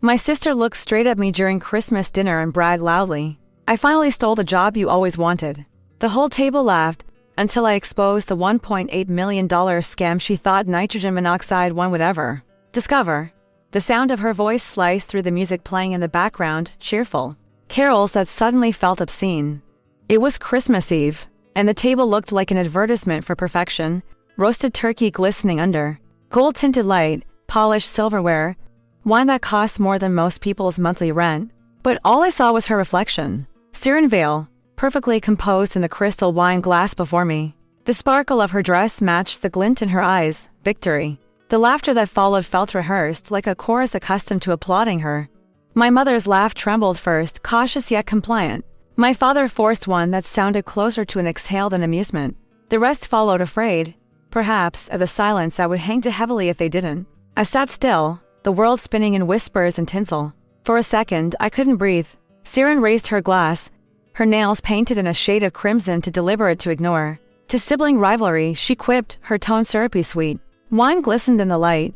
My sister looked straight at me during Christmas dinner and bragged loudly. I finally stole the job you always wanted. The whole table laughed until I exposed the $1.8 million scam she thought nitrogen monoxide one would ever discover. The sound of her voice sliced through the music playing in the background, cheerful carols that suddenly felt obscene. It was Christmas Eve, and the table looked like an advertisement for perfection, roasted turkey glistening under gold-tinted light, polished silverware, wine that cost more than most people's monthly rent. But all I saw was her reflection. Siren Vale, perfectly composed in the crystal wine glass before me. The sparkle of her dress matched the glint in her eyes. Victory. The laughter that followed felt rehearsed, like a chorus accustomed to applauding her. My mother's laugh trembled first, cautious yet compliant. My father forced one that sounded closer to an exhale than amusement. The rest followed, afraid, perhaps, of the silence that would hang too heavily if they didn't. I sat still, the world spinning in whispers and tinsel. For a second, I couldn't breathe. Siren raised her glass, her nails painted in a shade of crimson too deliberate to ignore. To sibling rivalry, she quipped, her tone syrupy sweet. Wine glistened in the light.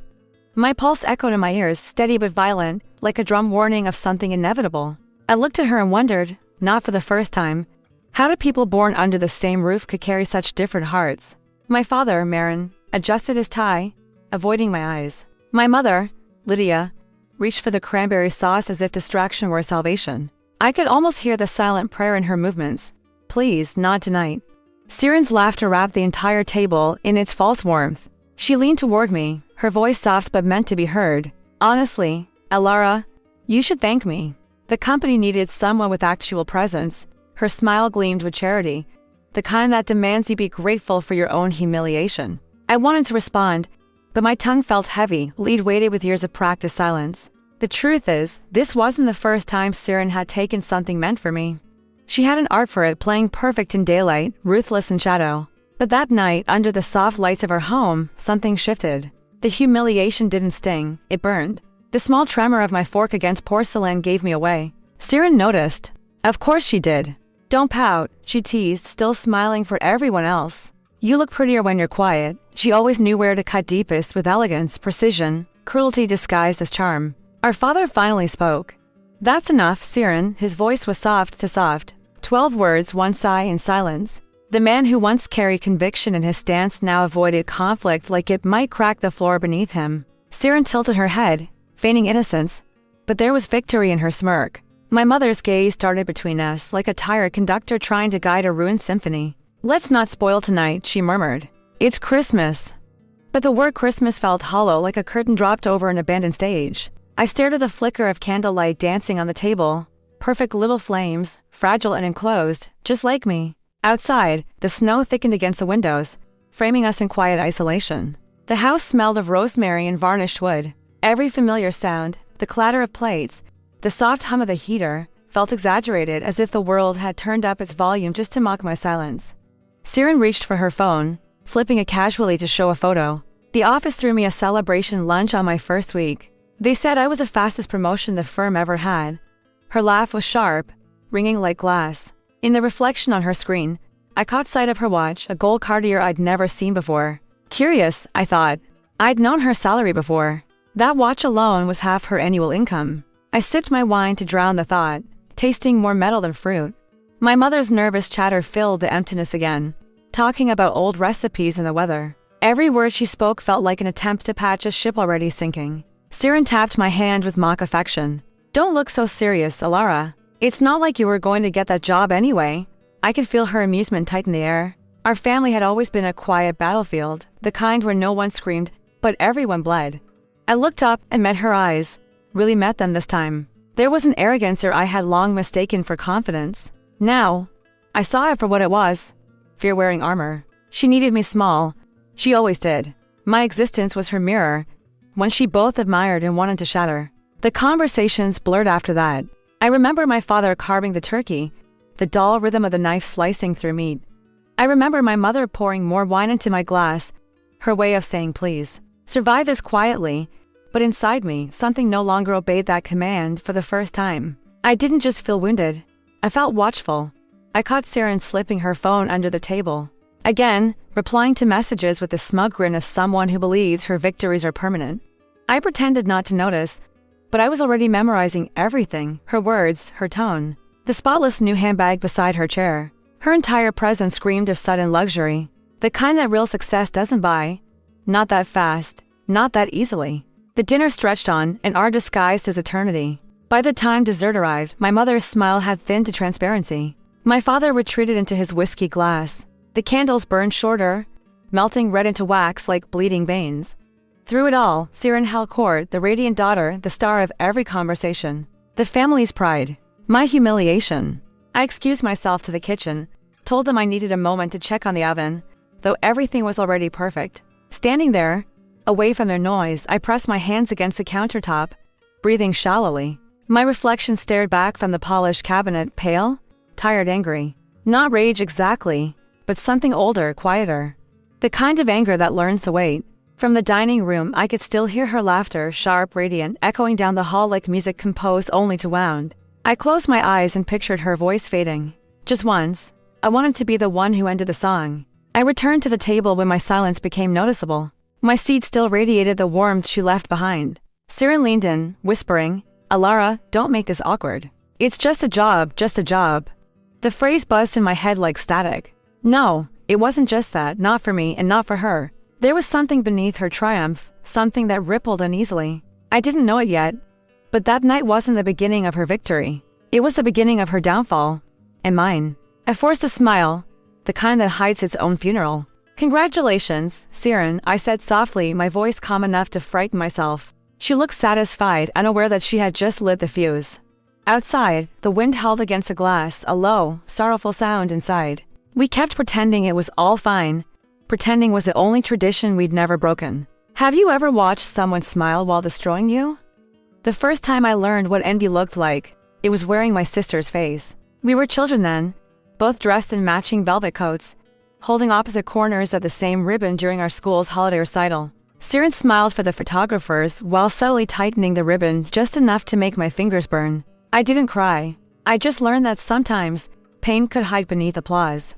My pulse echoed in my ears, steady but violent, like a drum warning of something inevitable. I looked at her and wondered, not for the first time, how do people born under the same roof could carry such different hearts? My father, Marin, adjusted his tie, avoiding my eyes. My mother, Lydia, reached for the cranberry sauce as if distraction were salvation. I could almost hear the silent prayer in her movements. Please, not tonight. Siren's laughter wrapped the entire table in its false warmth. She leaned toward me, her voice soft but meant to be heard. Honestly, Alara, you should thank me. The company needed someone with actual presence. Her smile gleamed with charity, the kind that demands you be grateful for your own humiliation. I wanted to respond, but my tongue felt heavy, lead weighted with years of practiced silence. The truth is, this wasn't the first time Siren had taken something meant for me. She had an art for it, playing perfect in daylight, ruthless in shadow. But that night, under the soft lights of her home, something shifted. The humiliation didn't sting, it burned. The small tremor of my fork against porcelain gave me away. Siren noticed. Of course she did. Don't pout, she teased, still smiling for everyone else. You look prettier when you're quiet. She always knew where to cut deepest with elegance, precision, cruelty disguised as charm. Our father finally spoke. That's enough, Siren. His voice was soft to soft. 12 words, one sigh in silence. The man who once carried conviction in his stance now avoided conflict like it might crack the floor beneath him. Siren tilted her head, feigning innocence, but there was victory in her smirk. My mother's gaze darted between us like a tired conductor trying to guide a ruined symphony. Let's not spoil tonight, she murmured. It's Christmas. But the word Christmas felt hollow, like a curtain dropped over an abandoned stage. I stared at the flicker of candlelight dancing on the table. Perfect little flames, fragile and enclosed, just like me. Outside, the snow thickened against the windows, framing us in quiet isolation. The house smelled of rosemary and varnished wood. Every familiar sound, the clatter of plates, the soft hum of the heater, felt exaggerated, as if the world had turned up its volume just to mock my silence. Siren reached for her phone, flipping it casually to show a photo. The office threw me a celebration lunch on my first week. They said I was the fastest promotion the firm ever had. Her laugh was sharp, ringing like glass. In the reflection on her screen, I caught sight of her watch, a gold Cartier I'd never seen before. Curious, I thought. I'd known her salary before. That watch alone was half her annual income. I sipped my wine to drown the thought, tasting more metal than fruit. My mother's nervous chatter filled the emptiness again, talking about old recipes and the weather. Every word she spoke felt like an attempt to patch a ship already sinking. Siren tapped my hand with mock affection. Don't look so serious, Alara. It's not like you were going to get that job anyway. I could feel her amusement tighten the air. Our family had always been a quiet battlefield, the kind where no one screamed, but everyone bled. I looked up and met her eyes. Really met them this time. There was an arrogance there I had long mistaken for confidence. Now, I saw it for what it was. Fear-wearing armor. She needed me small. She always did. My existence was her mirror, one she both admired and wanted to shatter. The conversations blurred after that. I remember my father carving the turkey, the dull rhythm of the knife slicing through meat. I remember my mother pouring more wine into my glass, her way of saying please. Survive this quietly, but inside me, something no longer obeyed that command for the first time. I didn't just feel wounded. I felt watchful. I caught Siren slipping her phone under the table. Again, replying to messages with the smug grin of someone who believes her victories are permanent. I pretended not to notice, but I was already memorizing everything, her words, her tone. The spotless new handbag beside her chair. Her entire presence screamed of sudden luxury. The kind that real success doesn't buy. Not that fast, not that easily. The dinner stretched on, an hour disguised as eternity. By the time dessert arrived, my mother's smile had thinned to transparency. My father retreated into his whiskey glass. The candles burned shorter, melting red into wax like bleeding veins. Through it all, Siren held court, the radiant daughter, the star of every conversation. The family's pride. My humiliation. I excused myself to the kitchen, told them I needed a moment to check on the oven, though everything was already perfect. Standing there, away from their noise, I pressed my hands against the countertop, breathing shallowly. My reflection stared back from the polished cabinet, pale, tired, angry. Not rage exactly, but something older, quieter. The kind of anger that learns to wait. From the dining room, I could still hear her laughter, sharp, radiant, echoing down the hall like music composed only to wound. I closed my eyes and pictured her voice fading. Just once, I wanted to be the one who ended the song. I returned to the table when my silence became noticeable. My seat still radiated the warmth she left behind. Siren leaned in, whispering, "Alara, don't make this awkward. It's just a job, just a job." The phrase buzzed in my head like static. No, it wasn't just that, not for me and not for her. There was something beneath her triumph, something that rippled uneasily. I didn't know it yet, but that night wasn't the beginning of her victory. It was the beginning of her downfall. And mine. I forced a smile, the kind that hides its own funeral. "Congratulations, Siren," I said softly, my voice calm enough to frighten myself. She looked satisfied, unaware that she had just lit the fuse. Outside, the wind howled against the glass, a low, sorrowful sound inside. We kept pretending it was all fine. Pretending was the only tradition we'd never broken. Have you ever watched someone smile while destroying you? The first time I learned what envy looked like, it was wearing my sister's face. We were children then, both dressed in matching velvet coats, holding opposite corners of the same ribbon during our school's holiday recital. Siren smiled for the photographers while subtly tightening the ribbon just enough to make my fingers burn. I didn't cry. I just learned that sometimes, pain could hide beneath applause.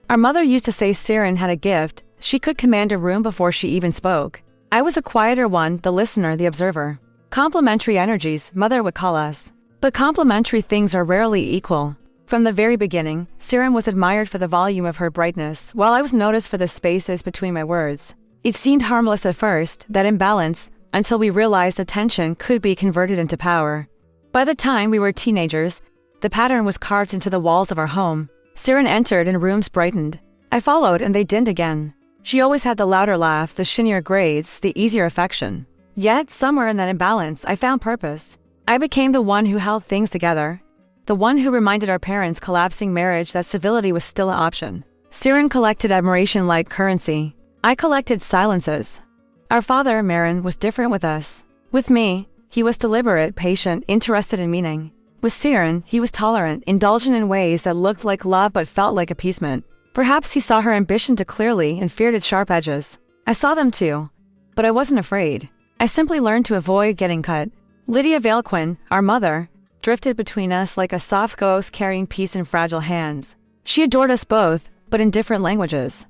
Our mother used to say Siren had a gift. She could command a room before she even spoke. I was a quieter one, the listener, the observer. Complementary energies, Mother would call us. But complementary things are rarely equal. From the very beginning, Siren was admired for the volume of her brightness, while I was noticed for the spaces between my words. It seemed harmless at first, that imbalance, until we realized attention could be converted into power. By the time we were teenagers, the pattern was carved into the walls of our home. Siren entered and rooms brightened. I followed and they dimmed again. She always had the louder laugh, the shinier grades, the easier affection. Yet, somewhere in that imbalance, I found purpose. I became the one who held things together. The one who reminded our parents' collapsing marriage that civility was still an option. Siren collected admiration like currency. I collected silences. Our father, Marin, was different with us. With me, he was deliberate, patient, interested in meaning. With Siren, he was tolerant, indulgent in ways that looked like love but felt like appeasement. Perhaps he saw her ambition too clearly and feared its sharp edges. I saw them too, but I wasn't afraid. I simply learned to avoid getting cut. Lydia Valequin, our mother, drifted between us like a soft ghost carrying peace in fragile hands. She adored us both, but in different languages.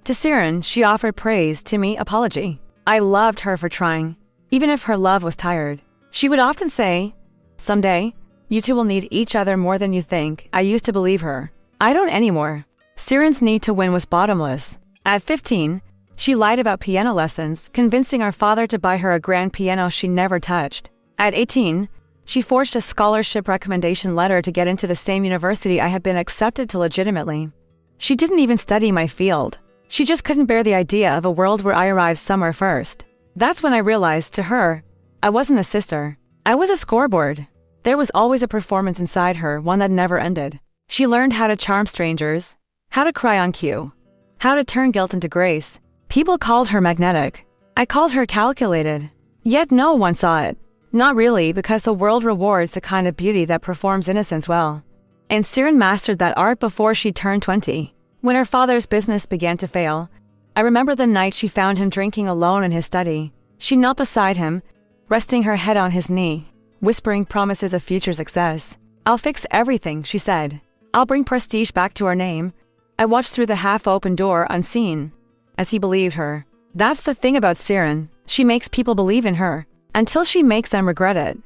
To Siren, she offered praise, to me, apology. I loved her for trying, even if her love was tired. She would often say, "Someday, you two will need each other more than you think." I used to believe her. I don't anymore. Siren's need to win was bottomless. At 15, she lied about piano lessons, convincing our father to buy her a grand piano she never touched. At 18, she forged a scholarship recommendation letter to get into the same university I had been accepted to legitimately. She didn't even study my field. She just couldn't bear the idea of a world where I arrived somewhere first. That's when I realized, to her, I wasn't a sister. I was a scoreboard. There was always a performance inside her, one that never ended. She learned how to charm strangers, how to cry on cue, how to turn guilt into grace. People called her magnetic. I called her calculated. Yet no one saw it. Not really, because the world rewards the kind of beauty that performs innocence well. And Siren mastered that art before she turned 20. When her father's business began to fail, I remember the night she found him drinking alone in his study. She knelt beside him, resting her head on his knee, whispering promises of future success. "I'll fix everything," she said. "I'll bring prestige back to our name." I watched through the half-open door, unseen, as he believed her. That's the thing about Siren. She makes people believe in her, until she makes them regret it.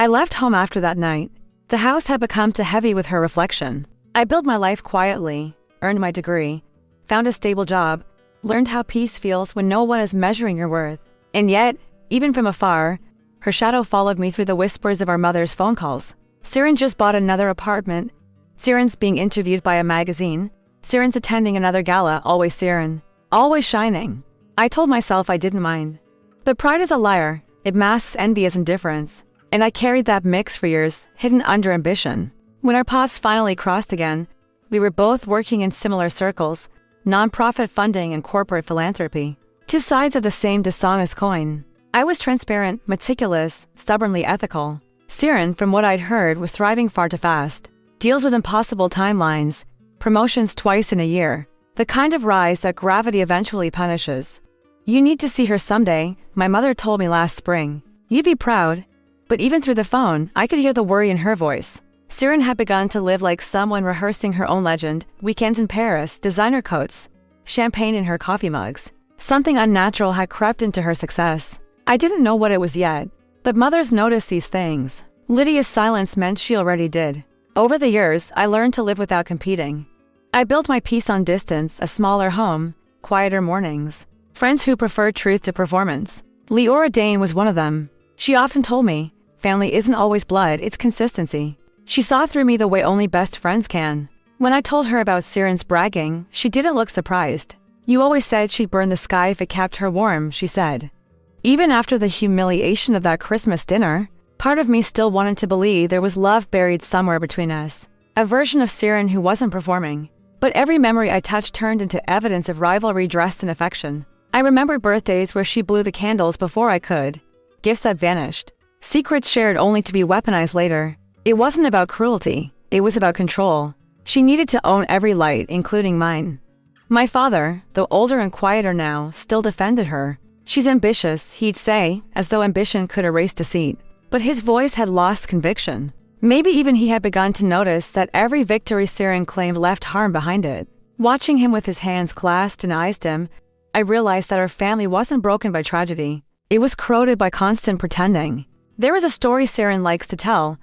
I left home after that night. The house had become too heavy with her reflection. I built my life quietly, earned my degree, found a stable job, learned how peace feels when no one is measuring your worth. And yet, even from afar, her shadow followed me through the whispers of our mother's phone calls. Siren just bought another apartment. Siren's being interviewed by a magazine. Siren's attending another gala, always Siren. Always shining. I told myself I didn't mind. But pride is a liar. It masks envy as indifference. And I carried that mix for years, hidden under ambition. When our paths finally crossed again, we were both working in similar circles, nonprofit funding and corporate philanthropy. Two sides of the same dishonest coin. I was transparent, meticulous, stubbornly ethical. Siren, from what I'd heard, was thriving far too fast. Deals with impossible timelines, promotions twice in a year. The kind of rise that gravity eventually punishes. You need to see her someday, my mother told me last spring. You'd be proud. But even through the phone, I could hear the worry in her voice. Siren had begun to live like someone rehearsing her own legend, weekends in Paris, designer coats, champagne in her coffee mugs. Something unnatural had crept into her success. I didn't know what it was yet, but mothers notice these things. Lydia's silence meant she already did. Over the years, I learned to live without competing. I built my peace on distance, a smaller home, quieter mornings, friends who preferred truth to performance. Leora Dane was one of them. She often told me, family isn't always blood, it's consistency. She saw through me the way only best friends can. When I told her about Siren's bragging, she didn't look surprised. You always said she'd burn the sky if it kept her warm, she said. Even after the humiliation of that Christmas dinner, part of me still wanted to believe there was love buried somewhere between us. A version of Siren who wasn't performing. But every memory I touched turned into evidence of rivalry dressed in affection. I remembered birthdays where she blew the candles before I could. Gifts that vanished. Secrets shared only to be weaponized later. It wasn't about cruelty. It was about control. She needed to own every light, including mine. My father, though older and quieter now, still defended her. She's ambitious, he'd say, as though ambition could erase deceit. But his voice had lost conviction. Maybe even he had begun to notice that every victory Siren claimed left harm behind it. Watching him with his hands clasped and eyes dim, I realized that our family wasn't broken by tragedy. It was corroded by constant pretending. There is a story Siren likes to tell,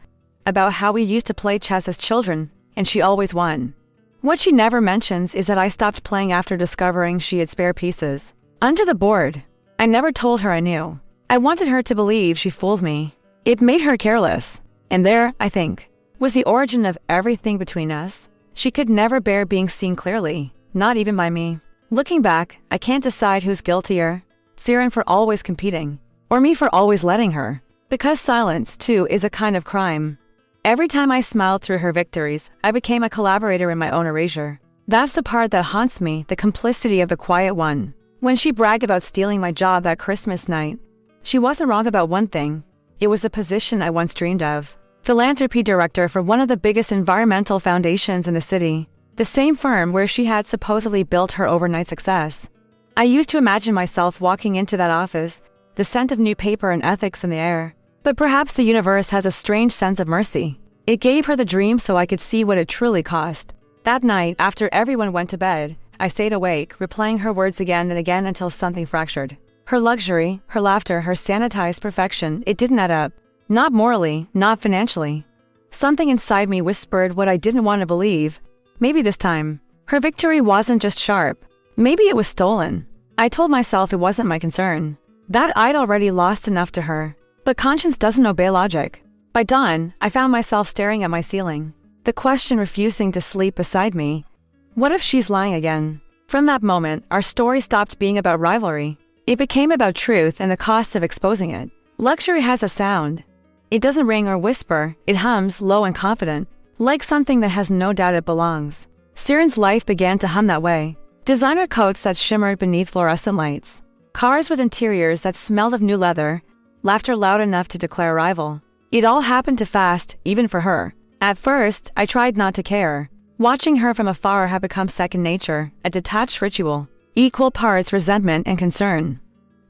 about how we used to play chess as children, and she always won. What she never mentions is that I stopped playing after discovering she had spare pieces. Under the board. I never told her I knew. I wanted her to believe she fooled me. It made her careless. And there, I think, was the origin of everything between us. She could never bear being seen clearly, not even by me. Looking back, I can't decide who's guiltier, Siren for always competing, or me for always letting her. Because silence, too, is a kind of crime. Every time I smiled through her victories, I became a collaborator in my own erasure. That's the part that haunts me, the complicity of the quiet one. When she bragged about stealing my job that Christmas night, she wasn't wrong about one thing. It was the position I once dreamed of. Philanthropy director for one of the biggest environmental foundations in the city. The same firm where she had supposedly built her overnight success. I used to imagine myself walking into that office, the scent of new paper and ethics in the air. But perhaps the universe has a strange sense of mercy. It gave her the dream so I could see what it truly cost. That night, after everyone went to bed, I stayed awake, replaying her words again and again until something fractured. Her luxury, her laughter, her sanitized perfection, it didn't add up. Not morally, not financially. Something inside me whispered what I didn't want to believe. Maybe this time, her victory wasn't just sharp. Maybe it was stolen. I told myself it wasn't my concern. That I'd already lost enough to her. But conscience doesn't obey logic. By dawn, I found myself staring at my ceiling. The question refusing to sleep beside me. What if she's lying again? From that moment, our story stopped being about rivalry. It became about truth and the cost of exposing it. Luxury has a sound. It doesn't ring or whisper, it hums low and confident, like something that has no doubt it belongs. Siren's life began to hum that way. Designer coats that shimmered beneath fluorescent lights. Cars with interiors that smelled of new leather. Laughter loud enough to declare arrival. It all happened too fast, even for her. At first, I tried not to care. Watching her from afar had become second nature, a detached ritual. Equal parts resentment and concern.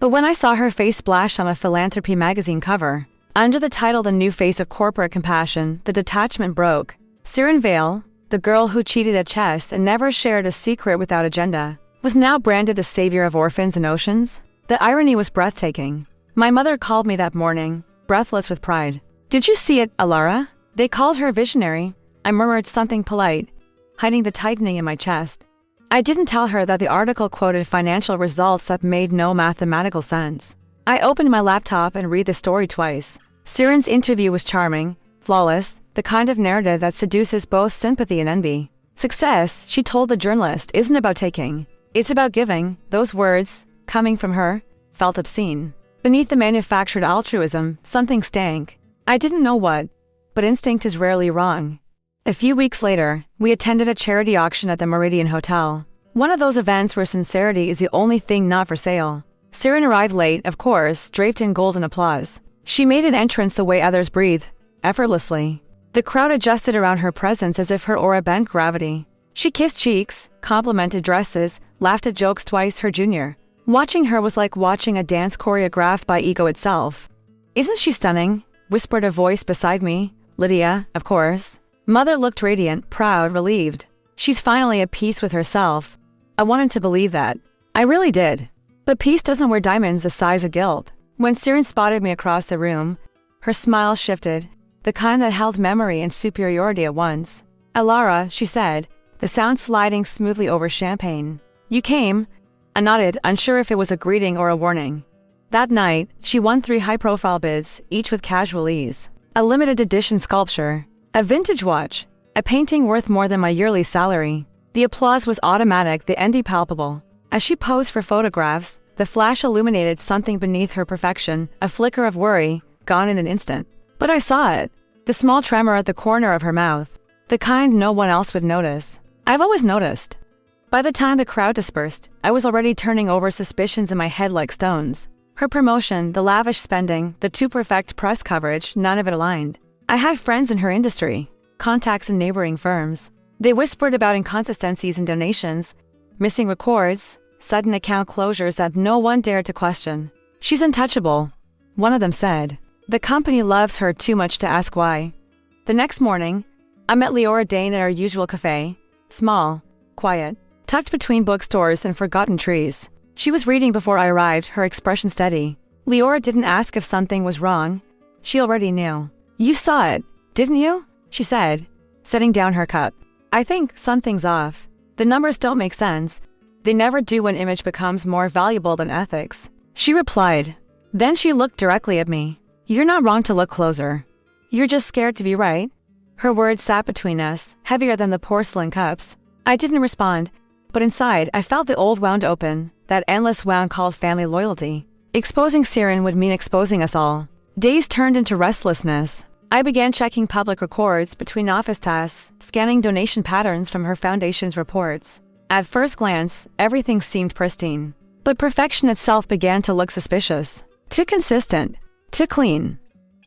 But when I saw her face splash on a philanthropy magazine cover, under the title The New Face of Corporate Compassion, the detachment broke. Siren Vale, the girl who cheated at chess and never shared a secret without agenda, was now branded the savior of orphans and oceans. The irony was breathtaking. My mother called me that morning, breathless with pride. Did you see it, Alara? They called her visionary. I murmured something polite, hiding the tightening in my chest. I didn't tell her that the article quoted financial results that made no mathematical sense. I opened my laptop and read the story twice. Siren's interview was charming, flawless, the kind of narrative that seduces both sympathy and envy. Success, she told the journalist, isn't about taking. It's about giving. Those words, coming from her, felt obscene. Beneath the manufactured altruism, something stank. I didn't know what, but instinct is rarely wrong. A few weeks later, we attended a charity auction at the Meridian Hotel. One of those events where sincerity is the only thing not for sale. Siren arrived late, of course, draped in golden applause. She made an entrance the way others breathe, effortlessly. The crowd adjusted around her presence as if her aura bent gravity. She kissed cheeks, complimented dresses, laughed at jokes twice her junior. Watching her was like watching a dance choreographed by ego itself. "Isn't she stunning?" whispered a voice beside me. "Lydia, of course." Mother looked radiant, proud, relieved. "She's finally at peace with herself." I wanted to believe that. I really did. But peace doesn't wear diamonds the size of guilt. When Siren spotted me across the room, her smile shifted, the kind that held memory and superiority at once. "Alara," she said, the sound sliding smoothly over champagne. "You came." I nodded, unsure if it was a greeting or a warning. That night, she won 3 high-profile bids, each with casual ease. A limited edition sculpture, a vintage watch, a painting worth more than my yearly salary. The applause was automatic, the envy palpable. As she posed for photographs, the flash illuminated something beneath her perfection, a flicker of worry, gone in an instant. But I saw it. The small tremor at the corner of her mouth. The kind no one else would notice. I've always noticed. By the time the crowd dispersed, I was already turning over suspicions in my head like stones. Her promotion, the lavish spending, the too-perfect press coverage, none of it aligned. I had friends in her industry, contacts in neighboring firms. They whispered about inconsistencies in donations, missing records, sudden account closures that no one dared to question. "She's untouchable," one of them said. "The company loves her too much to ask why." The next morning, I met Leora Dane at our usual cafe. Small, quiet, tucked between bookstores and forgotten trees. She was reading before I arrived, her expression steady. Leora didn't ask if something was wrong. She already knew. "You saw it, didn't you?" she said, setting down her cup. "I think something's off. The numbers don't make sense. They never do when image becomes more valuable than ethics." She replied. Then she looked directly at me. "You're not wrong to look closer. You're just scared to be right." Her words sat between us, heavier than the porcelain cups. I didn't respond, but inside I felt the old wound open, that endless wound called family loyalty. Exposing Siren would mean exposing us all. Days turned into restlessness. I began checking public records between office tasks, scanning donation patterns from her foundation's reports. At first glance, everything seemed pristine. But perfection itself began to look suspicious. Too consistent. Too clean.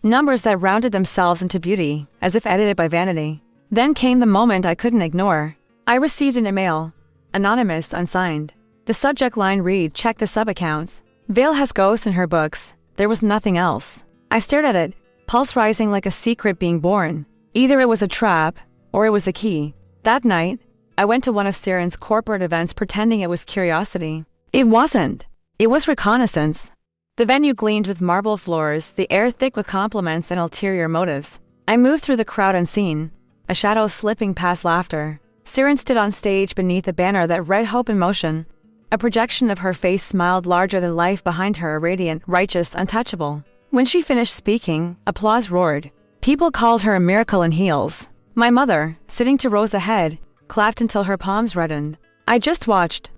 Numbers that rounded themselves into beauty, as if edited by vanity. Then came the moment I couldn't ignore. I received an email. Anonymous, unsigned. The subject line read, "Check the sub-accounts." Vale has ghosts in her books. There was nothing else. I stared at it, pulse rising like a secret being born. Either it was a trap, or it was the key. That night, I went to one of Siren's corporate events pretending it was curiosity. It wasn't. It was reconnaissance. The venue gleamed with marble floors, the air thick with compliments and ulterior motives. I moved through the crowd unseen, a shadow slipping past laughter. Siren stood on stage beneath a banner that read Hope in Motion. A projection of her face smiled larger than life behind her, radiant, righteous, untouchable. When she finished speaking, applause roared. People called her a miracle in heels. My mother, sitting 2 rows ahead, clapped until her palms reddened. I just watched.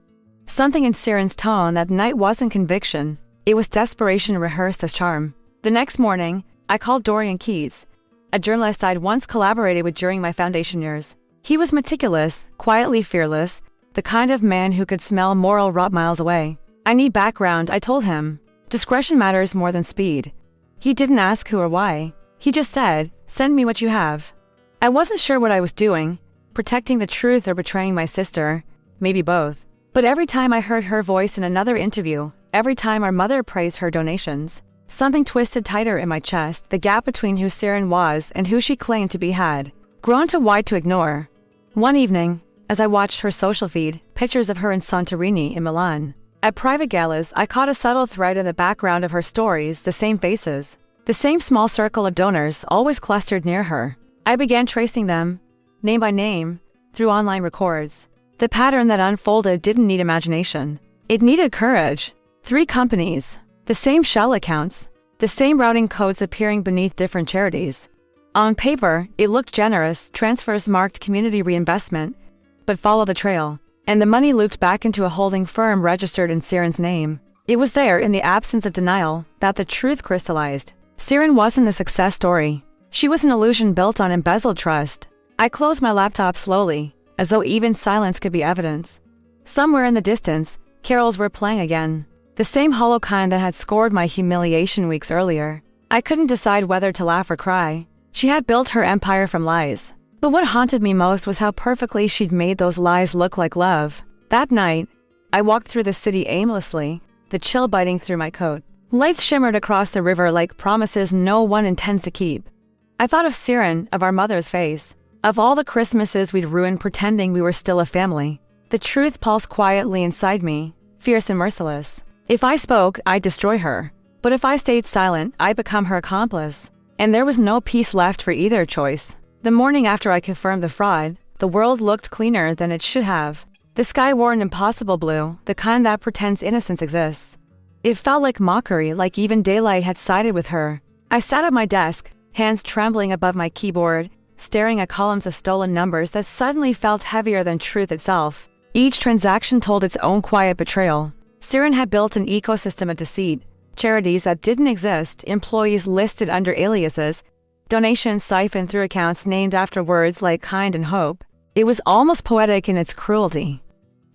Something in Siren's tone that night wasn't conviction. It was desperation rehearsed as charm. The next morning, I called Dorian Keys, a journalist I'd once collaborated with during my foundation years. He was meticulous, quietly fearless, the kind of man who could smell moral rot miles away. "I need background," I told him. "Discretion matters more than speed." He didn't ask who or why. He just said, "Send me what you have." I wasn't sure what I was doing, protecting the truth or betraying my sister, maybe both. But every time I heard her voice in another interview, every time our mother praised her donations, something twisted tighter in my chest, the gap between who Siren was and who she claimed to be had grown too wide to ignore. One evening, as I watched her social feed, pictures of her in Santorini in Milan. At private galas, I caught a subtle thread in the background of her stories, the same faces. The same small circle of donors always clustered near her. I began tracing them, name by name, through online records. The pattern that unfolded didn't need imagination. It needed courage. 3 companies, the same shell accounts, the same routing codes appearing beneath different charities. On paper, it looked generous, transfers marked community reinvestment, but follow the trail, and the money looped back into a holding firm registered in Siren's name. It was there, in the absence of denial, that the truth crystallized. Siren wasn't a success story. She was an illusion built on embezzled trust. I closed my laptop slowly, as though even silence could be evidence. Somewhere in the distance, carols were playing again. The same hollow kind that had scored my humiliation weeks earlier. I couldn't decide whether to laugh or cry. She had built her empire from lies. But what haunted me most was how perfectly she'd made those lies look like love. That night, I walked through the city aimlessly, the chill biting through my coat. Lights shimmered across the river like promises no one intends to keep. I thought of Siren, of our mother's face, of all the Christmases we'd ruined pretending we were still a family. The truth pulsed quietly inside me, fierce and merciless. If I spoke, I'd destroy her. But if I stayed silent, I'd become her accomplice. And there was no peace left for either choice. The morning after I confirmed the fraud, the world looked cleaner than it should have. The sky wore an impossible blue, the kind that pretends innocence exists. It felt like mockery, like even daylight had sided with her. I sat at my desk, hands trembling above my keyboard, staring at columns of stolen numbers that suddenly felt heavier than truth itself. Each transaction told its own quiet betrayal. Siren had built an ecosystem of deceit, charities that didn't exist, employees listed under aliases, donations siphoned through accounts named after words like kind and hope. It was almost poetic in its cruelty.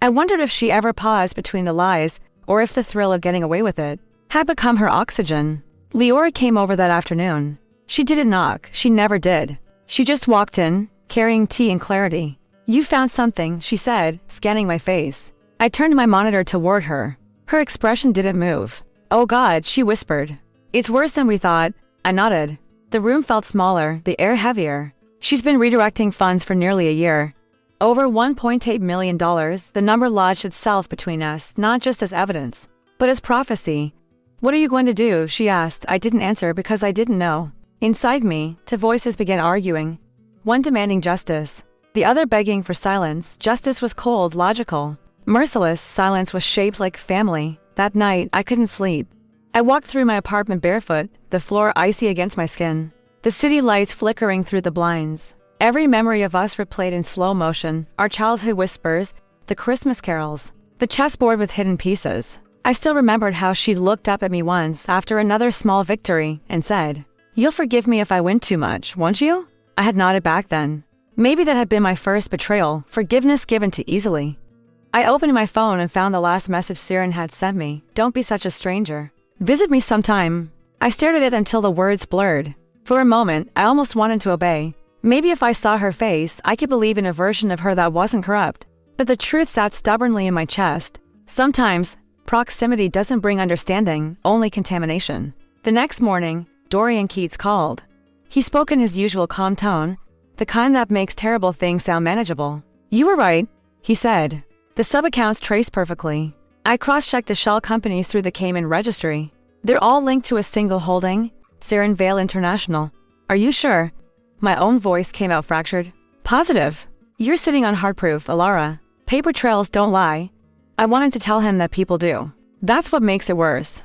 I wondered if she ever paused between the lies, or if the thrill of getting away with it had become her oxygen. Leora came over that afternoon. She didn't knock, she never did. She just walked in, carrying tea and clarity. "You found something," she said, scanning my face. I turned my monitor toward her. Her expression didn't move. "Oh God," she whispered. "It's worse than we thought." I nodded. The room felt smaller, the air heavier. "She's been redirecting funds for nearly a year. Over $1.8 million, the number lodged itself between us, not just as evidence, but as prophecy. "What are you going to do?" she asked. I didn't answer because I didn't know. Inside me, 2 voices began arguing. One demanding justice, the other begging for silence. Justice was cold, logical. Merciless silence was shaped like family. That night, I couldn't sleep. I walked through my apartment barefoot, the floor icy against my skin. The city lights flickering through the blinds. Every memory of us replayed in slow motion, our childhood whispers, the Christmas carols, the chessboard with hidden pieces. I still remembered how she looked up at me once after another small victory and said, "You'll forgive me if I win too much, won't you?" I had nodded back then. Maybe that had been my first betrayal, forgiveness given too easily. I opened my phone and found the last message Siren had sent me. "Don't be such a stranger. Visit me sometime." I stared at it until the words blurred. For a moment, I almost wanted to obey. Maybe if I saw her face, I could believe in a version of her that wasn't corrupt. But the truth sat stubbornly in my chest. Sometimes, proximity doesn't bring understanding, only contamination. The next morning, Dorian Keats called. He spoke in his usual calm tone, the kind that makes terrible things sound manageable. "You were right," he said. "The sub-accounts trace perfectly. I cross-checked the shell companies through the Cayman registry. They're all linked to a single holding, Siren Vale International." "Are you sure?" My own voice came out fractured. "Positive. You're sitting on hard proof, Alara. Paper trails don't lie." I wanted to tell him that people do. That's what makes it worse.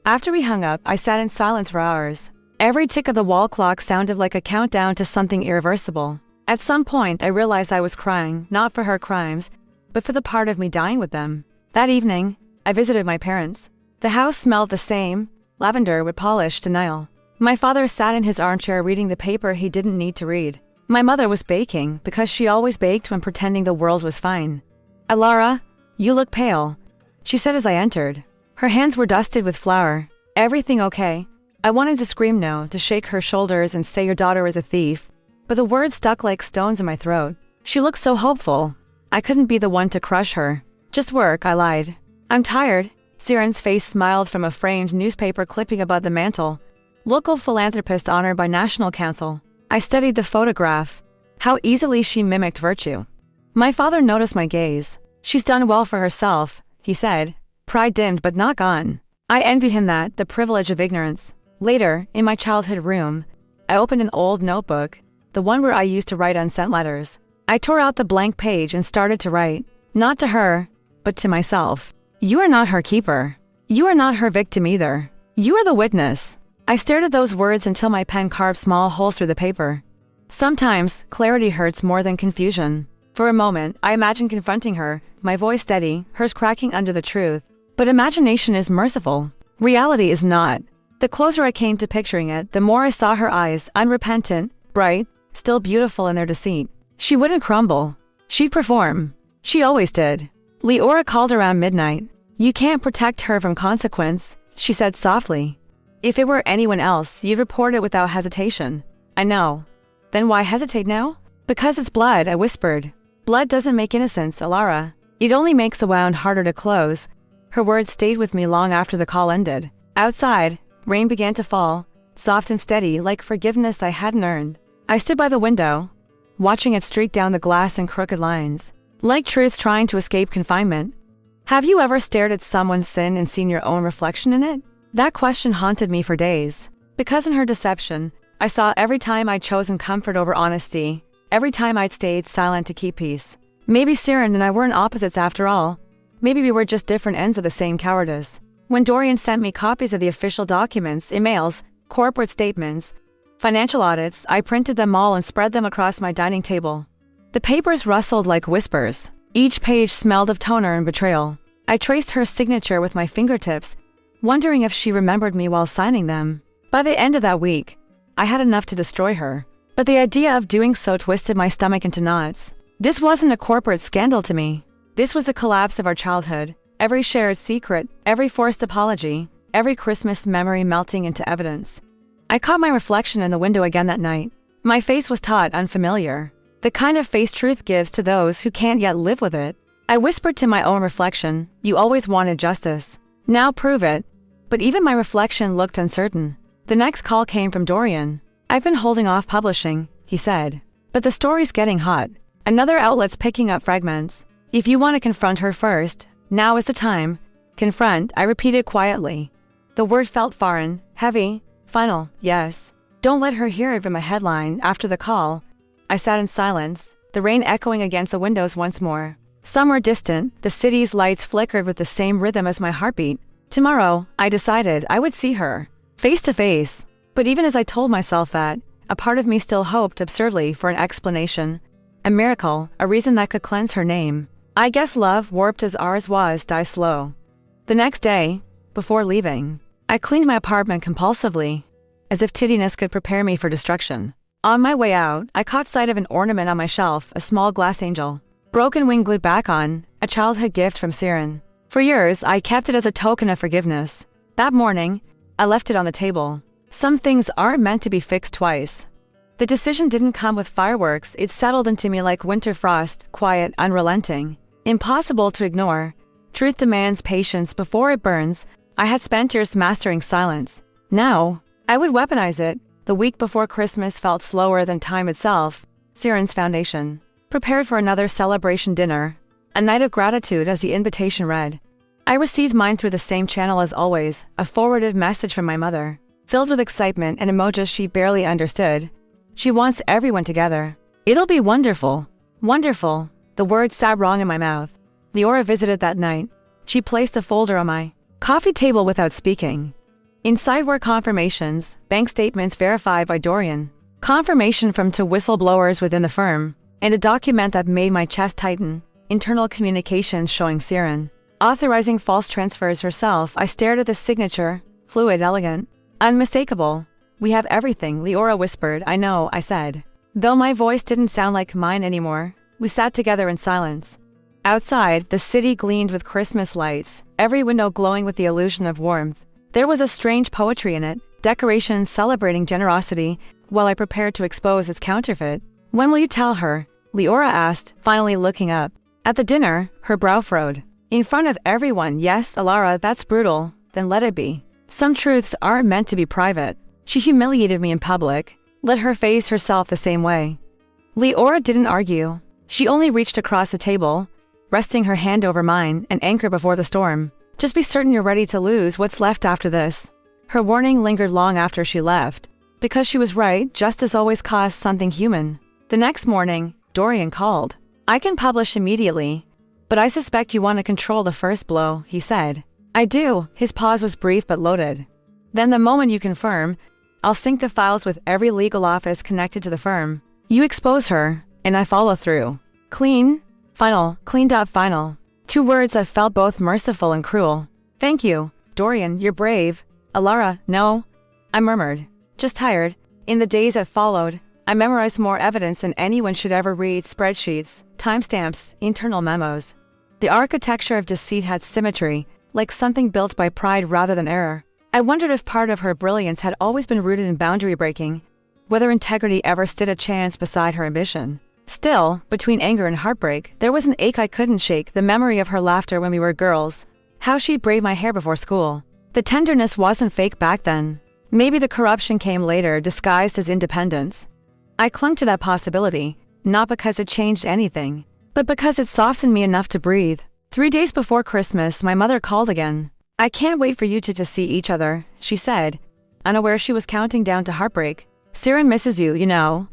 After we hung up, I sat in silence for hours. Every tick of the wall clock sounded like a countdown to something irreversible. At some point, I realized I was crying, not for her crimes, but for the part of me dying with them. That evening, I visited my parents. The house smelled the same, lavender with polished denial. My father sat in his armchair reading the paper he didn't need to read. My mother was baking, because she always baked when pretending the world was fine. "Alara, you look pale," she said as I entered. Her hands were dusted with flour. "Everything okay?" I wanted to scream no, to shake her shoulders and say your daughter is a thief, but the words stuck like stones in my throat. She looked so hopeful. I couldn't be the one to crush her. "Just work," I lied. "I'm tired." Siren's face smiled from a framed newspaper clipping above the mantel. Local philanthropist honored by National Council. I studied the photograph. How easily she mimicked virtue. My father noticed my gaze. "She's done well for herself," he said. Pride dimmed but not gone. I envied him that, the privilege of ignorance. Later, in my childhood room, I opened an old notebook, the one where I used to write unsent letters. I tore out the blank page and started to write, not to her, but to myself. You are not her keeper. You are not her victim either. You are the witness. I stared at those words until my pen carved small holes through the paper. Sometimes, clarity hurts more than confusion. For a moment, I imagined confronting her, my voice steady, hers cracking under the truth. But imagination is merciful. Reality is not. The closer I came to picturing it, the more I saw her eyes, unrepentant, bright, still beautiful in their deceit. She wouldn't crumble. She'd perform. She always did. Leora called around midnight. You can't protect her from consequence, she said softly. If it were anyone else, you'd report it without hesitation. I know. Then why hesitate now? Because it's blood, I whispered. Blood doesn't make innocence, Alara. It only makes a wound harder to close. Her words stayed with me long after the call ended. Outside, rain began to fall, soft and steady like forgiveness I hadn't earned. I stood by the window, watching it streak down the glass in crooked lines, like truth trying to escape confinement. Have you ever stared at someone's sin and seen your own reflection in it? That question haunted me for days. Because in her deception, I saw every time I'd chosen comfort over honesty, every time I'd stayed silent to keep peace. Maybe Siren and I weren't opposites after all. Maybe we were just different ends of the same cowardice. When Dorian sent me copies of the official documents, emails, corporate statements, financial audits, I printed them all and spread them across my dining table. The papers rustled like whispers. Each page smelled of toner and betrayal. I traced her signature with my fingertips, wondering if she remembered me while signing them. By the end of that week, I had enough to destroy her. But the idea of doing so twisted my stomach into knots. This wasn't a corporate scandal to me. This was the collapse of our childhood. Every shared secret, every forced apology, every Christmas memory melting into evidence. I caught my reflection in the window again that night. My face was taut, unfamiliar. The kind of face truth gives to those who can't yet live with it. I whispered to my own reflection, you always wanted justice. Now prove it. But even my reflection looked uncertain. The next call came from Dorian. I've been holding off publishing, he said. But the story's getting hot. Another outlet's picking up fragments. If you want to confront her first, now is the time. Confront, I repeated quietly. The word felt foreign, heavy, final, yes. Don't let her hear it from a headline after the call. I sat in silence, the rain echoing against the windows once more. Somewhere distant, the city's lights flickered with the same rhythm as my heartbeat. Tomorrow, I decided I would see her, face to face. But even as I told myself that, a part of me still hoped absurdly for an explanation. A miracle, a reason that could cleanse her name. I guess love, warped as ours was, dies slow. The next day, before leaving, I cleaned my apartment compulsively, as if tidiness could prepare me for destruction. On my way out, I caught sight of an ornament on my shelf, a small glass angel. Broken wing glued back on, a childhood gift from Siren. For years, I kept it as a token of forgiveness. That morning, I left it on the table. Some things aren't meant to be fixed twice. The decision didn't come with fireworks, it settled into me like winter frost, quiet, unrelenting. Impossible to ignore. Truth demands patience before it burns. I had spent years mastering silence. Now, I would weaponize it. The week before Christmas felt slower than time itself. Siren's foundation. Prepared for another celebration dinner. A night of gratitude as the invitation read. I received mine through the same channel as always, a forwarded message from my mother. Filled with excitement and emojis she barely understood. She wants everyone together. It'll be wonderful. Wonderful. The words sat wrong in my mouth. Leora visited that night. She placed a folder on my coffee table without speaking. Inside were confirmations, bank statements verified by Dorian, confirmation from two whistleblowers within the firm, and a document that made my chest tighten, internal communications showing Siren. Authorizing false transfers herself, I stared at the signature, fluid, elegant, unmistakable. We have everything, Leora whispered. I know, I said. Though my voice didn't sound like mine anymore, we sat together in silence. Outside, the city gleamed with Christmas lights, every window glowing with the illusion of warmth. There was a strange poetry in it, decorations celebrating generosity, while I prepared to expose its counterfeit. When will you tell her? Leora asked, finally looking up. At the dinner, her brow furrowed. In front of everyone, yes, Alara, that's brutal. Then let it be. Some truths aren't meant to be private. She humiliated me in public. Let her face herself the same way. Leora didn't argue. She only reached across the table, resting her hand over mine, an anchor before the storm. Just be certain you're ready to lose what's left after this. Her warning lingered long after she left. Because she was right, justice always costs something human. The next morning, Dorian called. "I can publish immediately, but I suspect you want to control the first blow," he said. "I do." His pause was brief but loaded. "Then the moment you confirm, I'll sync the files with every legal office connected to the firm. You expose her, and I follow through. Clean, final, cleaned up final." 2 words that felt both merciful and cruel. "Thank you, Dorian, you're brave." "Alara, no," I murmured. "Just tired." In the days that followed, I memorized more evidence than anyone should ever read: spreadsheets, timestamps, internal memos. The architecture of deceit had symmetry, like something built by pride rather than error. I wondered if part of her brilliance had always been rooted in boundary breaking, whether integrity ever stood a chance beside her ambition. Still, between anger and heartbreak, there was an ache I couldn't shake: the memory of her laughter when we were girls, how she'd braid my hair before school. The tenderness wasn't fake back then. Maybe the corruption came later, disguised as independence. I clung to that possibility, not because it changed anything, but because it softened me enough to breathe. 3 days before Christmas, my mother called again. "I can't wait for you two to see each other," she said, unaware she was counting down to heartbreak. "Siren misses you, you know."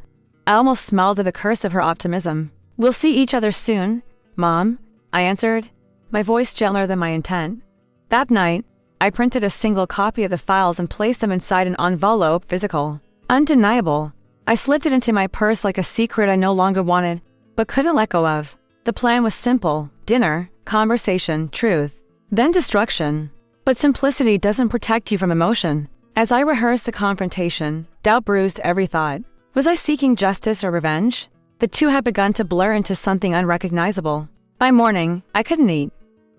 I almost smiled at the curse of her optimism. "We'll see each other soon, Mom," I answered, my voice gentler than my intent. That night, I printed a single copy of the files and placed them inside an envelope, physical, undeniable. I slipped it into my purse like a secret I no longer wanted, but couldn't let go of. The plan was simple: dinner, conversation, truth, then destruction. But simplicity doesn't protect you from emotion. As I rehearsed the confrontation, doubt bruised every thought. Was I seeking justice or revenge? The two had begun to blur into something unrecognizable. By morning, I couldn't eat.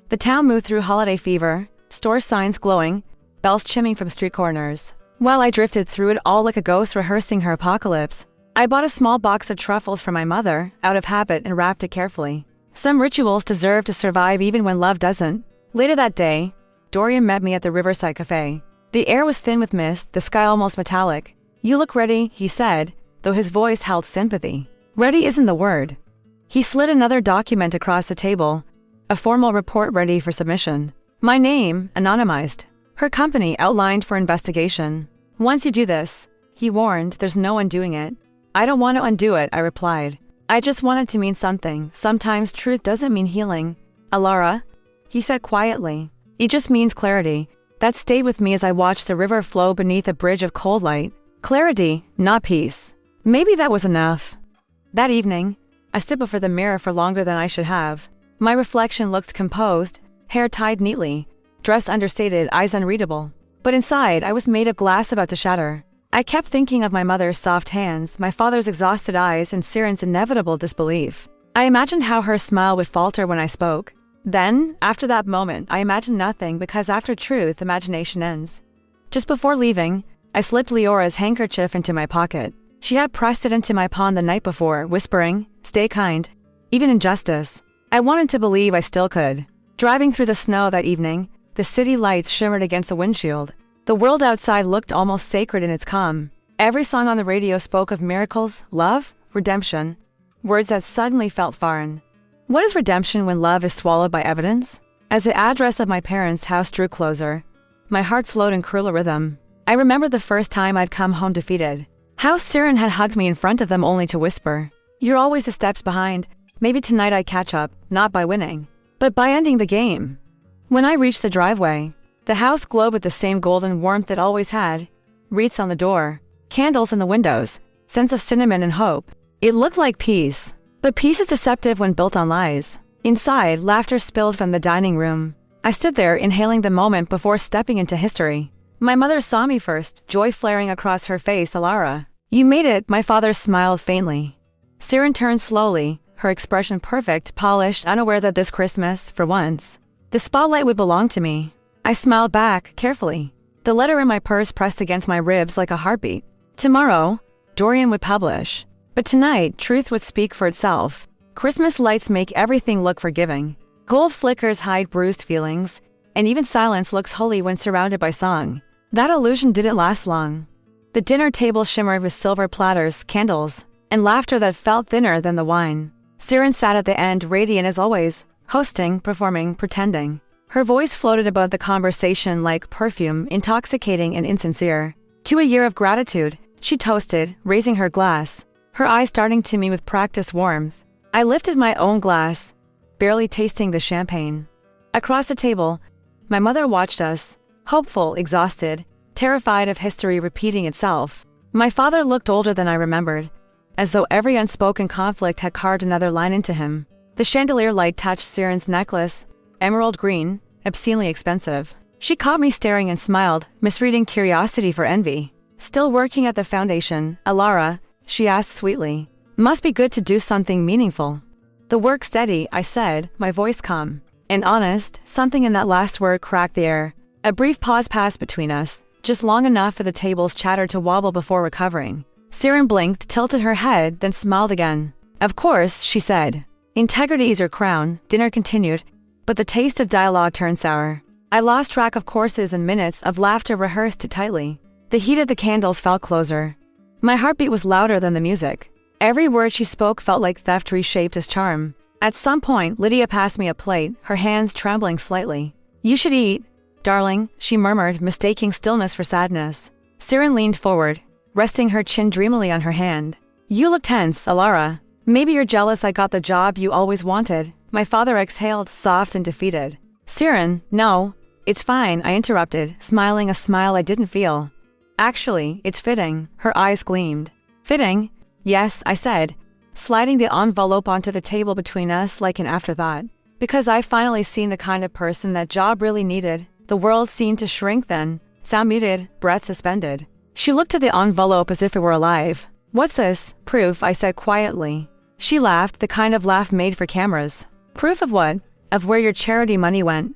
The town moved through holiday fever, store signs glowing, bells chiming from street corners. While I drifted through it all like a ghost rehearsing her apocalypse, I bought a small box of truffles for my mother, out of habit, and wrapped it carefully. Some rituals deserve to survive even when love doesn't. Later that day, Dorian met me at the Riverside Cafe. The air was thin with mist, the sky almost metallic. "You look ready," he said, though his voice held sympathy. Ready isn't the word. He slid another document across the table, a formal report ready for submission. My name, anonymized. Her company outlined for investigation. "Once you do this," he warned, "there's no undoing it." "I don't want to undo it," I replied. "I just want it to mean something. Sometimes truth doesn't mean healing." "Alara," he said quietly. "It just means clarity." That stayed with me as I watched the river flow beneath a bridge of cold light. Clarity, not peace. Maybe that was enough. That evening, I stood before the mirror for longer than I should have. My reflection looked composed, hair tied neatly, dress understated, eyes unreadable. But inside, I was made of glass about to shatter. I kept thinking of my mother's soft hands, my father's exhausted eyes, and Siren's inevitable disbelief. I imagined how her smile would falter when I spoke. Then, after that moment, I imagined nothing, because after truth, imagination ends. Just before leaving, I slipped Leora's handkerchief into my pocket. She had pressed it into my palm the night before, whispering, "Stay kind." Even in justice, I wanted to believe I still could. Driving through the snow that evening, the city lights shimmered against the windshield. The world outside looked almost sacred in its calm. Every song on the radio spoke of miracles, love, redemption, words that suddenly felt foreign. What is redemption when love is swallowed by evidence? As the address of my parents' house drew closer, my heart slowed in cruel rhythm. I remembered the first time I'd come home defeated. How Siren had hugged me in front of them only to whisper, "You're always the steps behind." Maybe tonight I'd catch up, not by winning, but by ending the game. When I reached the driveway, the house glowed with the same golden warmth it always had. Wreaths on the door, candles in the windows, scents of cinnamon and hope. It looked like peace. But peace is deceptive when built on lies. Inside, laughter spilled from the dining room. I stood there, inhaling the moment before stepping into history. My mother saw me first, joy flaring across her face. "Alara, you made it," my father smiled faintly. Siren turned slowly, her expression perfect, polished, unaware that this Christmas, for once, the spotlight would belong to me. I smiled back, carefully. The letter in my purse pressed against my ribs like a heartbeat. Tomorrow, Dorian would publish. But tonight, truth would speak for itself. Christmas lights make everything look forgiving. Gold flickers hide bruised feelings, and even silence looks holy when surrounded by song. That illusion didn't last long. The dinner table shimmered with silver platters, candles, and laughter that felt thinner than the wine. Siren sat at the end, radiant as always, hosting, performing, pretending. Her voice floated above the conversation like perfume, intoxicating and insincere. To a year of gratitude, she toasted, raising her glass, her eyes darting to me with practiced warmth. I lifted my own glass, barely tasting the champagne. Across the table, my mother watched us, hopeful, exhausted, terrified of history repeating itself. My father looked older than I remembered, as though every unspoken conflict had carved another line into him. The chandelier light touched Siren's necklace, emerald green, obscenely expensive. She caught me staring and smiled, misreading curiosity for envy. Still working at the foundation, Alara, she asked sweetly. Must be good to do something meaningful. The work steady, I said, my voice calm. And honest, something in that last word cracked the air. A brief pause passed between us, just long enough for the table's chatter to wobble before recovering. Siren blinked, tilted her head, then smiled again. Of course, she said. Integrity is your crown. Dinner continued, but the taste of dialogue turned sour. I lost track of courses and minutes of laughter rehearsed too tightly. The heat of the candles felt closer. My heartbeat was louder than the music. Every word she spoke felt like theft reshaped as charm. At some point, Lydia passed me a plate, her hands trembling slightly. You should eat, darling, she murmured, mistaking stillness for sadness. Siren leaned forward, resting her chin dreamily on her hand. You look tense, Alara. Maybe you're jealous I got the job you always wanted. My father exhaled, soft and defeated. Siren, no. It's fine, I interrupted, smiling a smile I didn't feel. Actually, it's fitting. Her eyes gleamed. Fitting? Yes, I said, sliding the envelope onto the table between us like an afterthought. Because I've finally seen the kind of person that job really needed. The world seemed to shrink then. Sound muted, breath suspended. She looked at the envelope as if it were alive. What's this? Proof, I said quietly. She laughed, the kind of laugh made for cameras. Proof of what? Of where your charity money went.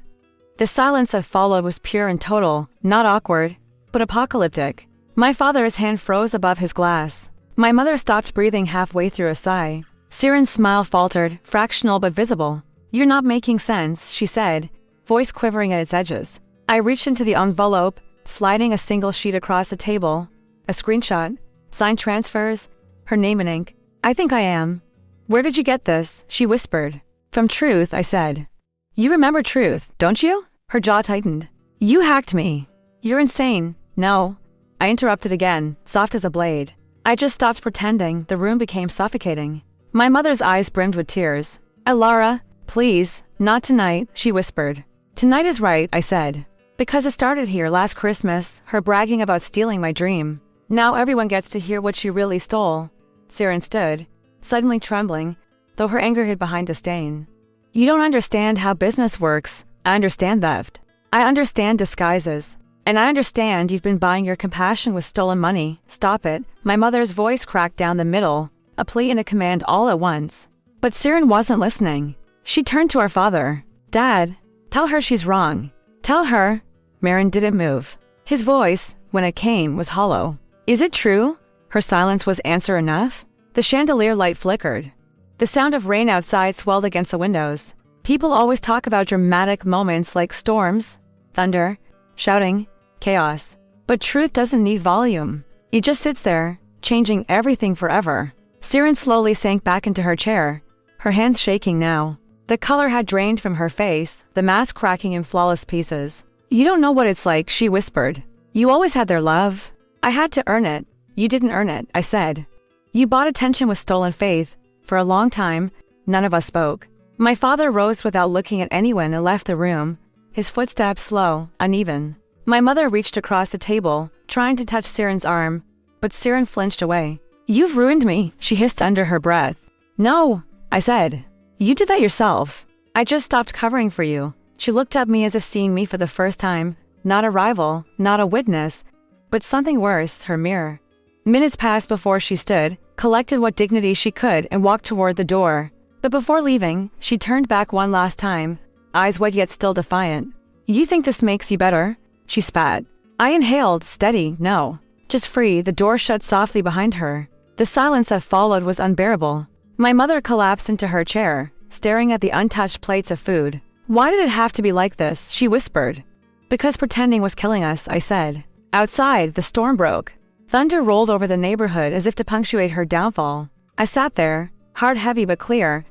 The silence that followed was pure and total, not awkward, but apocalyptic. My father's hand froze above his glass. My mother stopped breathing halfway through a sigh. Siren's smile faltered, fractional but visible. You're not making sense, she said, voice quivering at its edges. I reached into the envelope, sliding a single sheet across the table. A screenshot, signed transfers, her name in ink. I think I am. Where did you get this? She whispered. From Truth, I said. You remember Truth, don't you? Her jaw tightened. You hacked me. You're insane. No. I interrupted again, soft as a blade. I just stopped pretending. The room became suffocating. My mother's eyes brimmed with tears. Alara, please, not tonight, she whispered. Tonight is right, I said. Because it started here last Christmas, her bragging about stealing my dream. Now everyone gets to hear what she really stole. Siren stood, suddenly trembling, though her anger hid behind disdain. You don't understand how business works. I understand theft. I understand disguises. And I understand you've been buying your compassion with stolen money. Stop it. My mother's voice cracked down the middle, a plea and a command all at once. But Siren wasn't listening. She turned to our father. Dad, tell her she's wrong. Tell her. Marin didn't move. His voice, when it came, was hollow. Is it true? Her silence was answer enough. The chandelier light flickered. The sound of rain outside swelled against the windows. People always talk about dramatic moments like storms, thunder, shouting, chaos. But truth doesn't need volume. It just sits there, changing everything forever. Siren slowly sank back into her chair, her hands shaking now. The color had drained from her face, the mask cracking in flawless pieces. You don't know what it's like, she whispered. You always had their love. I had to earn it. You didn't earn it, I said. You bought attention with stolen faith. For a long time, none of us spoke. My father rose without looking at anyone and left the room, his footsteps slow, uneven. My mother reached across the table, trying to touch Siren's arm, but Siren flinched away. You've ruined me, she hissed under her breath. No, I said. You did that yourself. I just stopped covering for you. She looked at me as if seeing me for the first time, not a rival, not a witness, but something worse, her mirror. Minutes passed before she stood, collected what dignity she could, and walked toward the door. But before leaving, she turned back one last time, eyes wet yet still defiant. You think this makes you better? She spat. I inhaled, steady, no. Just free, the door shut softly behind her. The silence that followed was unbearable. My mother collapsed into her chair, staring at the untouched plates of food. Why did it have to be like this? She whispered. Because pretending was killing us, I said. Outside, the storm broke. Thunder rolled over the neighborhood as if to punctuate her downfall. I sat there, heart heavy but clear,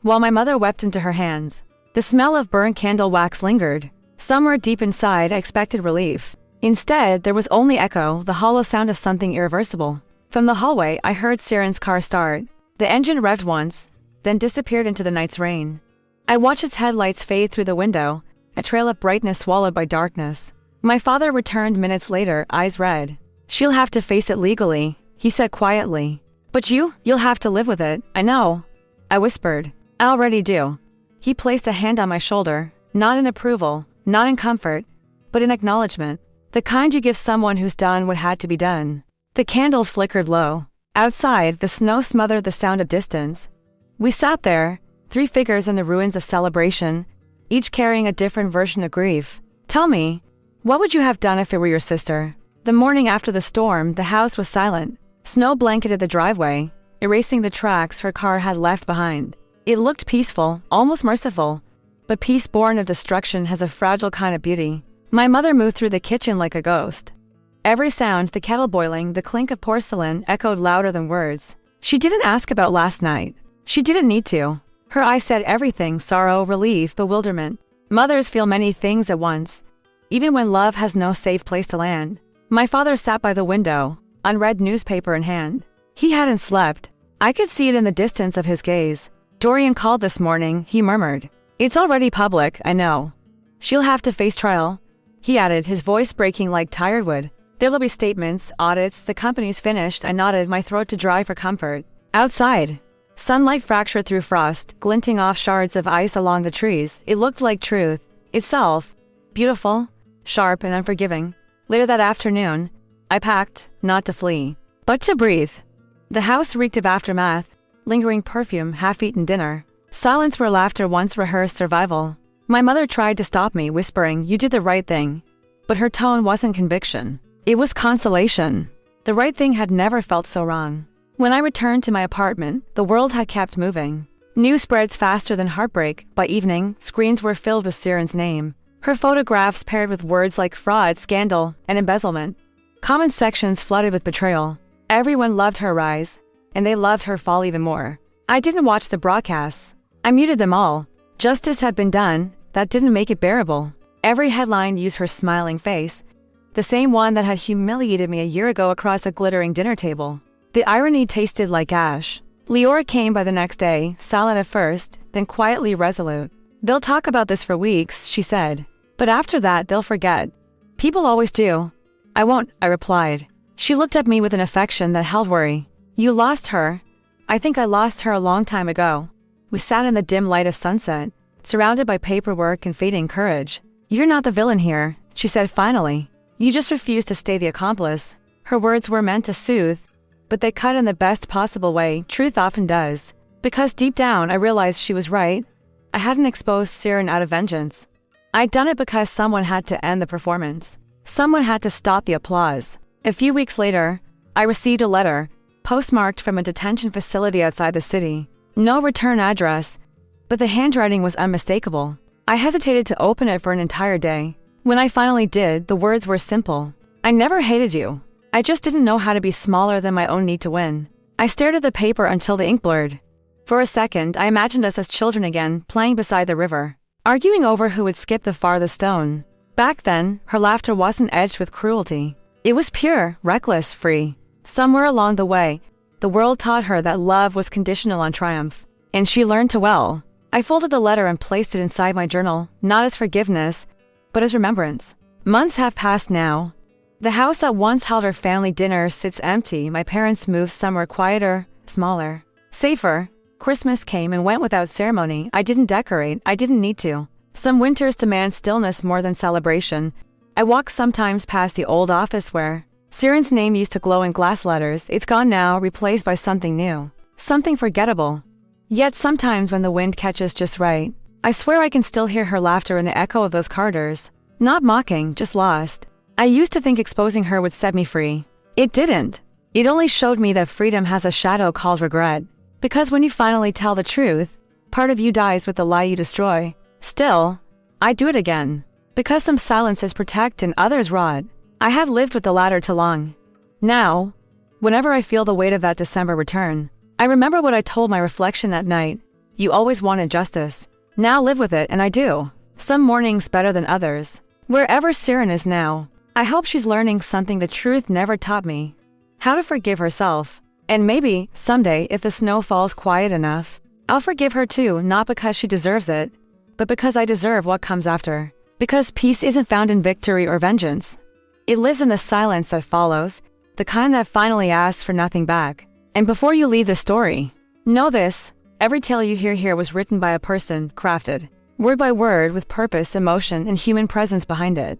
while my mother wept into her hands. The smell of burnt candle wax lingered. Somewhere deep inside, I expected relief. Instead, there was only echo, the hollow sound of something irreversible. From the hallway, I heard Siren's car start. The engine revved once, then disappeared into the night's rain. I watched its headlights fade through the window, a trail of brightness swallowed by darkness. My father returned minutes later, eyes red. "She'll have to face it legally," he said quietly. "But you'll have to live with it, I know." I whispered. "I already do." He placed a hand on my shoulder, not in approval, not in comfort, but in acknowledgement. The kind you give someone who's done what had to be done. The candles flickered low. Outside, the snow smothered the sound of distance. We sat there, 3 figures in the ruins of celebration, each carrying a different version of grief. "Tell me, what would you have done if it were your sister?" The morning after the storm, the house was silent. Snow blanketed the driveway, erasing the tracks her car had left behind. It looked peaceful, almost merciful, but peace born of destruction has a fragile kind of beauty. My mother moved through the kitchen like a ghost. Every sound, the kettle boiling, the clink of porcelain, echoed louder than words. She didn't ask about last night. She didn't need to. Her eyes said everything: sorrow, relief, bewilderment. Mothers feel many things at once, even when love has no safe place to land. My father sat by the window, unread newspaper in hand. He hadn't slept. I could see it in the distance of his gaze. "Dorian called this morning," he murmured. "It's already public, I know. She'll have to face trial," he added, his voice breaking like tired wood. "There'll be statements, audits, the company's finished." I nodded, my throat too dry for comfort. Outside, sunlight fractured through frost, glinting off shards of ice along the trees. It looked like truth itself, beautiful, sharp, and unforgiving. Later that afternoon, I packed, not to flee, but to breathe. The house reeked of aftermath, lingering perfume, half-eaten dinner. Silence where laughter once rehearsed survival. My mother tried to stop me, whispering, "You did the right thing." But her tone wasn't conviction. It was consolation. The right thing had never felt so wrong. When I returned to my apartment, the world had kept moving. News spreads faster than heartbreak. By evening, screens were filled with Siren's name. Her photographs paired with words like fraud, scandal, and embezzlement. Comment sections flooded with betrayal. Everyone loved her rise, and they loved her fall even more. I didn't watch the broadcasts. I muted them all. Justice had been done. That didn't make it bearable. Every headline used her smiling face, the same one that had humiliated me a year ago across a glittering dinner table. The irony tasted like ash. Leora came by the next day, silent at first, then quietly resolute. "They'll talk about this for weeks," she said. "But after that, they'll forget. People always do." "I won't," I replied. She looked at me with an affection that held worry. "You lost her." "I think I lost her a long time ago." We sat in the dim light of sunset, surrounded by paperwork and fading courage. "You're not the villain here," she said finally. "You just refuse to stay the accomplice." Her words were meant to soothe, but they cut in the best possible way. Truth often does. Because deep down, I realized she was right. I hadn't exposed Siren out of vengeance. I'd done it because someone had to end the performance. Someone had to stop the applause. A few weeks later, I received a letter, postmarked from a detention facility outside the city. No return address, but the handwriting was unmistakable. I hesitated to open it for an entire day. When I finally did, the words were simple. "I never hated you. I just didn't know how to be smaller than my own need to win." I stared at the paper until the ink blurred. For a second, I imagined us as children again, playing beside the river, arguing over who would skip the farthest stone. Back then, her laughter wasn't edged with cruelty. It was pure, reckless, free. Somewhere along the way, the world taught her that love was conditional on triumph. And she learned too well. I folded the letter and placed it inside my journal, not as forgiveness, but as remembrance. Months have passed now. The house that once held our family dinner sits empty. My parents moved somewhere quieter, smaller, safer. Christmas came and went without ceremony. I didn't decorate. I didn't need to. Some winters demand stillness more than celebration. I walk sometimes past the old office where Siren's name used to glow in glass letters. It's gone now, replaced by something new. Something forgettable. Yet sometimes when the wind catches just right, I swear I can still hear her laughter in the echo of those corridors. Not mocking, just lost. I used to think exposing her would set me free. It didn't. It only showed me that freedom has a shadow called regret. Because when you finally tell the truth, part of you dies with the lie you destroy. Still, I'd do it again. Because some silences protect and others rot. I had lived with the latter too long. Now, whenever I feel the weight of that December return, I remember what I told my reflection that night. You always wanted justice. Now live with it, and I do. Some mornings better than others. Wherever Siren is now, I hope she's learning something the truth never taught me. How to forgive herself. And maybe, someday, if the snow falls quiet enough, I'll forgive her too, not because she deserves it, but because I deserve what comes after. Because peace isn't found in victory or vengeance. It lives in the silence that follows, the kind that finally asks for nothing back. And before you leave the story, know this: every tale you hear here was written by a person, crafted, word by word, with purpose, emotion, and human presence behind it.